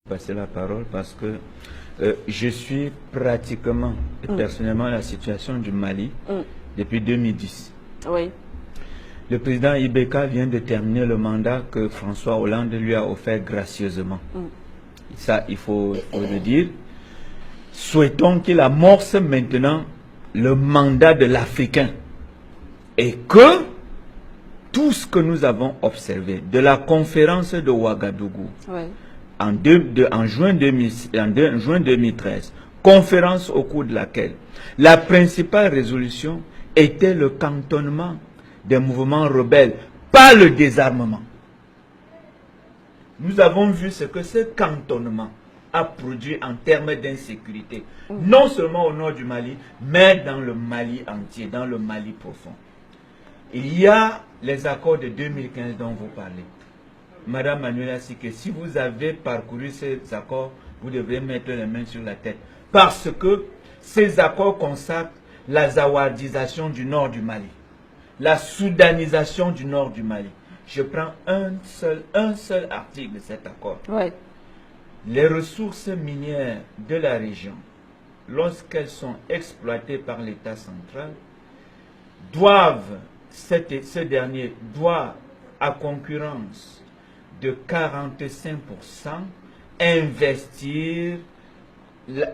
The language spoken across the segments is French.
Passer la parole parce que je suis pratiquement et personnellement la situation du Mali depuis 2010. Oui. Le président Ibeka vient de terminer le mandat que François Hollande lui a offert gracieusement. Ça, il faut le dire. Souhaitons qu'il amorce maintenant le mandat de l'Africain et que tout ce que nous avons observé de la conférence de Ouagadougou, Oui. en juin 2013, conférence au cours de laquelle la principale résolution était le cantonnement des mouvements rebelles, pas le désarmement. Nous avons vu ce que ce cantonnement a produit en termes d'insécurité, non seulement au nord du Mali, mais dans le Mali entier, dans le Mali profond. Il y a les accords de 2015 dont vous parlez. Madame Manuela Sike, si vous avez parcouru ces accords, vous devrez mettre les mains sur la tête. Parce que ces accords consacrent la zawardisation du nord du Mali, la soudanisation du nord du Mali. Je prends un seul article de cet accord. Ouais. Les ressources minières de la région, lorsqu'elles sont exploitées par l'État central, ce dernier doit, à concurrence de 45%, investir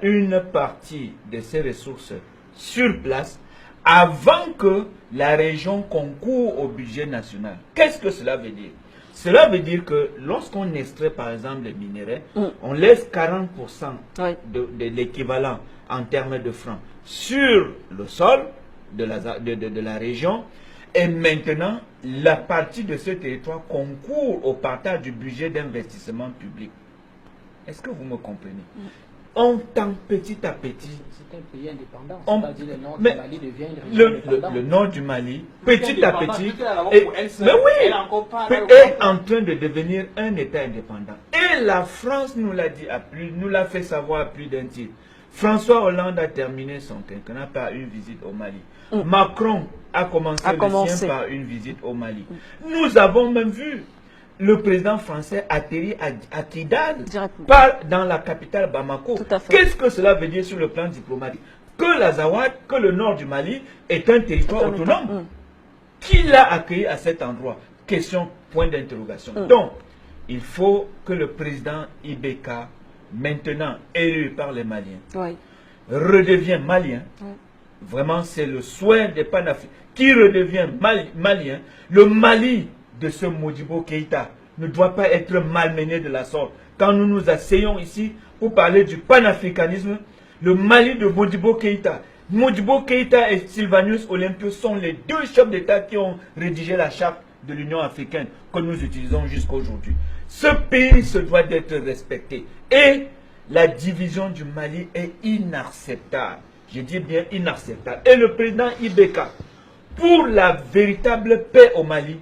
une partie de ces ressources sur place avant que la région concourt au budget national. Qu'est-ce que cela veut dire? Cela veut dire que lorsqu'on extrait par exemple les minéraux, on laisse 40% de l'équivalent en termes de francs sur le sol de la région. Et maintenant, la partie de ce territoire concourt au partage du budget d'investissement public. Est-ce que vous me comprenez? On tend petit à petit. C'est un pays indépendant. Le nord du Mali devient une région indépendante. Le nord du Mali, petit à petit, est en train de devenir un État indépendant. Et la France nous l'a dit nous l'a fait savoir à plus d'un titre. François Hollande a terminé son quinquennat par une visite au Mali. Macron a commencé le sien par une visite au Mali. Nous avons même vu le président français atterrir à Kidal, dans la capitale Bamako. Qu'est-ce que cela veut dire sur le plan diplomatique? Que l'Azawad, que le nord du Mali est un territoire autonome. Qui l'a accueilli à cet endroit? Question, point d'interrogation. Donc, il faut que le président Ibeka, maintenant élu par les Maliens, redevienne malien. Vraiment, c'est le souhait des panafricains qui redevient malien. Le Mali de ce Modibo Keïta ne doit pas être malmené de la sorte. Quand nous nous asseyons ici pour parler du panafricanisme, le Mali de Modibo Keïta et Sylvanus Olympio sont les deux chefs d'État qui ont rédigé la charte de l'Union africaine que nous utilisons jusqu'à aujourd'hui. Ce pays se doit d'être respecté. Et la division du Mali est inacceptable. Je dis bien inacceptable. Et le président Ibeka, pour la véritable paix au Mali,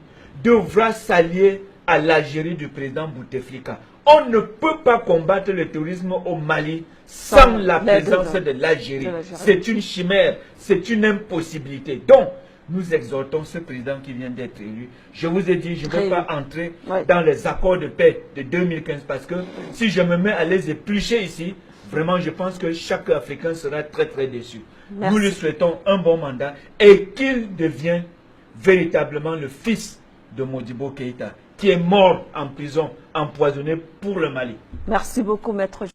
devra s'allier à l'Algérie du président Bouteflika. On ne peut pas combattre le terrorisme au Mali sans la présence de l'Algérie. C'est une chimère, c'est une impossibilité. Donc, nous exhortons ce président qui vient d'être élu. Je vous ai dit, je ne vais pas entrer dans les accords de paix de 2015 parce que si je me mets à les éplucher ici, vraiment, je pense que chaque Africain sera très très déçu. Nous lui souhaitons un bon mandat et qu'il devienne véritablement le fils de Modibo Keïta, qui est mort en prison, empoisonné pour le Mali. Merci beaucoup, maître.